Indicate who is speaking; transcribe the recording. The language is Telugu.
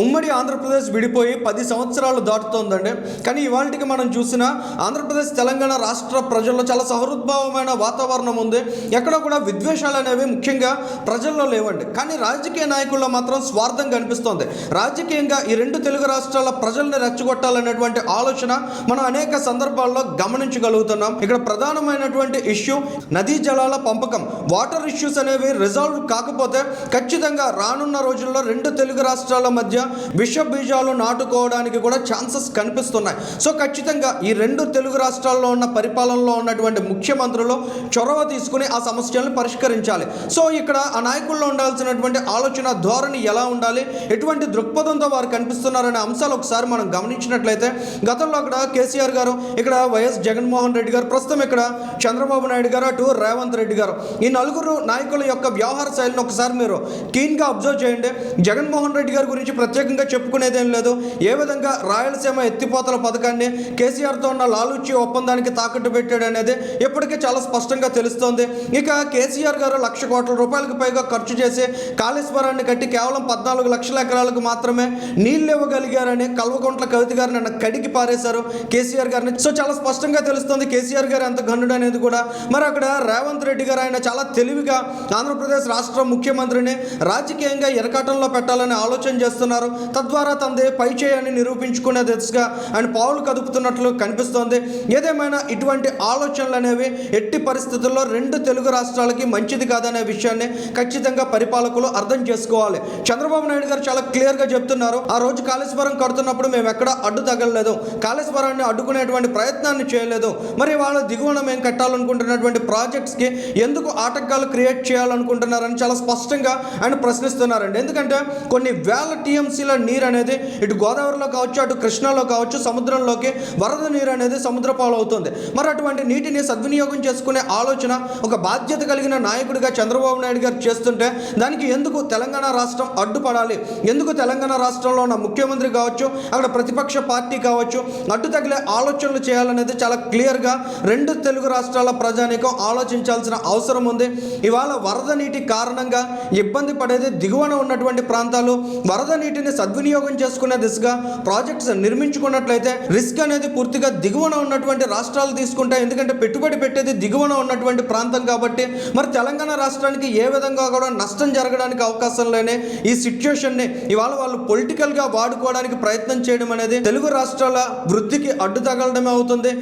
Speaker 1: ఉమ్మడి ఆంధ్రప్రదేశ్ విడిపోయి 10 సంవత్సరాలు దాటుతోందండి. కానీ ఇవాళకి మనం చూసిన ఆంధ్రప్రదేశ్ తెలంగాణ రాష్ట్ర ప్రజల్లో చాలా సహృద్భావమైన వాతావరణం ఉంది. ఎక్కడ కూడా విద్వేషాలు అనేవి ముఖ్యంగా ప్రజల్లో లేవండి. కానీ రాజకీయ నాయకుల్లో మాత్రం స్వార్థం కనిపిస్తోంది. రాజకీయంగా ఈ రెండు తెలుగు రాష్ట్రాల ప్రజల్ని రెచ్చగొట్టాలనేటువంటి ఆలోచన మనం అనేక సందర్భాల్లో గమనించగలుగుతున్నాం. ఇక్కడ ప్రధానమైనటువంటి ఇష్యూ నదీ జలాల పంపకం. వాటర్ ఇష్యూస్ అనేవి రిజాల్వ్ కాకపోతే ఖచ్చితంగా రానున్న రోజుల్లో రెండు తెలుగు రాష్ట్రాల మధ్య విష బీజాలు నాటుకోవడానికి కూడా ఛాన్సెస్ కనిపిస్తున్నాయి. సో ఖచ్చితంగా ఈ రెండు తెలుగు రాష్ట్రాల్లో ఉన్న పరిపాలనలో ఉన్నటువంటి ముఖ్యమంత్రులు చొరవ తీసుకుని ఆ సమస్యలను పరిష్కరించాలి. సో ఇక్కడ ఆ నాయకుల్లో ఉండాల్సినటువంటి ఆలోచన ధోరణి ఎలా ఉండాలి, ఎటువంటి దృక్పథంతో వారు కనిపిస్తున్నారనే అంశాలు ఒకసారి మనం గమనించినట్లయితే గతంలో అక్కడ కేసీఆర్ గారు, ఇక్కడ వైఎస్ జగన్మోహన్ రెడ్డి గారు, ప్రస్తుతం ఇక్కడ చంద్రబాబు నాయుడు గారు, అటు రేవంత్ రెడ్డి గారు, ఈ నలుగురు నాయకుల యొక్క వ్యవహార శైలిని ఒకసారి మీరు కీన్గా అబ్జర్వ్ చేయండి. జగన్మోహన్ రెడ్డి గారి గురించి ప్రత్యేకంగా చెప్పుకునేదేం లేదు. ఏ విధంగా రాయలసీమ ఎత్తిపోతల పథకాన్ని కేసీఆర్తో ఉన్న లాలూచి ఒప్పందానికి తాకట్టు పెట్టాడు అనేది ఇప్పటికే చాలా స్పష్టంగా తెలుస్తోంది. ఇక కేసీఆర్ గారు 1,00,000 కోట్ల రూపాయలకు పైగా ఖర్చు చేసి కాళేశ్వరాన్ని కట్టి కేవలం 14 లక్షల ఎకరాలకు మాత్రమే నీళ్ళు ఇవ్వగలిగారని కల్వకుంట్ల కవిత గారు నన్ను కడిగి పారేశారు కేసీఆర్ గారిని. సో చాలా స్పష్టంగా తెలుస్తుంది కేసీఆర్ గారు ఎంత గనుడు అనేది కూడా. మరి అక్కడ రేవంత్ రెడ్డి గారు ఆయన చాలా తెలివిగా ఆంధ్రప్రదేశ్ రాష్ట్ర ముఖ్యమంత్రిని రాజకీయంగా ఇరకాటంలో పెట్టాలని ఆలోచన చేస్తున్నారు. తద్వారా తనది పై చేయని నిరూపించుకునే దిశగా ఆయన పావులు కదుపుతున్నట్లు కనిపిస్తోంది. ఏదేమైనా ఇటువంటి ఆలోచనలు అనేవి ఎట్టి పరిస్థితుల్లో రెండు తెలుగు రాష్ట్రాలకి మంచిది కాదనే విషయాన్ని ఖచ్చితంగా పరిపాలకులు అర్థం చేసుకోవాలి. చంద్రబాబు నాయుడు గారు చాలా క్లియర్గా చెప్తున్నారు, ఆ రోజు కాళేశ్వరం కడుతున్నప్పుడు మేము ఎక్కడ అడ్డు తగలలేదు, కాళేశ్వరాన్ని అడ్డుకునేటువంటి ప్రయత్నాన్ని చేయలేదు. మరి వాళ్ళ దిగువన మేము కట్టాలనుకుంటున్నటువంటి ప్రాజెక్ట్స్కి ఎందుకు ఆటంకాలు క్రియేట్ చేయాలనుకుంటున్నారని చాలా స్పష్టంగా ఆయన ప్రశ్నిస్తున్నారండి. ఎందుకంటే కొన్ని వేల టీఎంసీల నీరు అనేది ఇటు గోదావరిలో కావచ్చు, అటు కృష్ణాలో కావచ్చు, సముద్రంలోకి వరద నీరు అనేది సముద్ర పాలు అవుతుంది. మరి అటువంటి నీటిని సద్వినియోగం చేసుకునే ఆలోచన ఒక బాధ్యత కలిగిన నాయకుడిగా చంద్రబాబు నాయుడు గారు చేస్తుంటే దానికి ఎందుకు తెలంగాణ రాష్ట్రం అడ్డుపడాలి, ఎందుకు తెలంగాణ రాష్ట్రంలో ఉన్న ముఖ్యమంత్రి కావచ్చు, అక్కడ ప్రతిపక్ష పార్టీ కావచ్చు అడ్డు తగిలే ఆలోచనలు చేయాలనేది చాలా క్లియర్గా రెండు తెలుగు రాష్ట్రాల ప్రజానీకం ఆలోచించాల్సిన అవసరం ఉంది. ఇవాళ వరద నీటి కారణంగా ఇబ్బంది పడేది దిగువన ఉన్నటువంటి ప్రాంతాలు. వరద నీటిని సద్వినియోగం చేసుకునే దిశగా ప్రాజెక్ట్స్ నిర్మించుకున్నట్లయితే రిస్క్ అనేది పూర్తిగా దిగువన ఉన్నటువంటి రాష్ట్రాలు తీసుకుంటాయి. ఎందుకంటే పెట్టుబడి పెట్టేది దిగువన ఉన్నటువంటి ప్రాంతం కాబట్టి. మరి తెలంగాణ రాష్ట్రానికి ఏ విధంగా కూడా నష్టం జరగడానికి అవకాశం లేని ఈ సిచ్యుయేషన్ని ఇవాళ వాళ్ళు పొలిటికల్గా వాడుకోవడానికి ప్రయత్నం చేయడం అనేది తెలుగు రాష్ట్రాల వృద్ధికి అడ్డు తగలడమే అవుతుంది.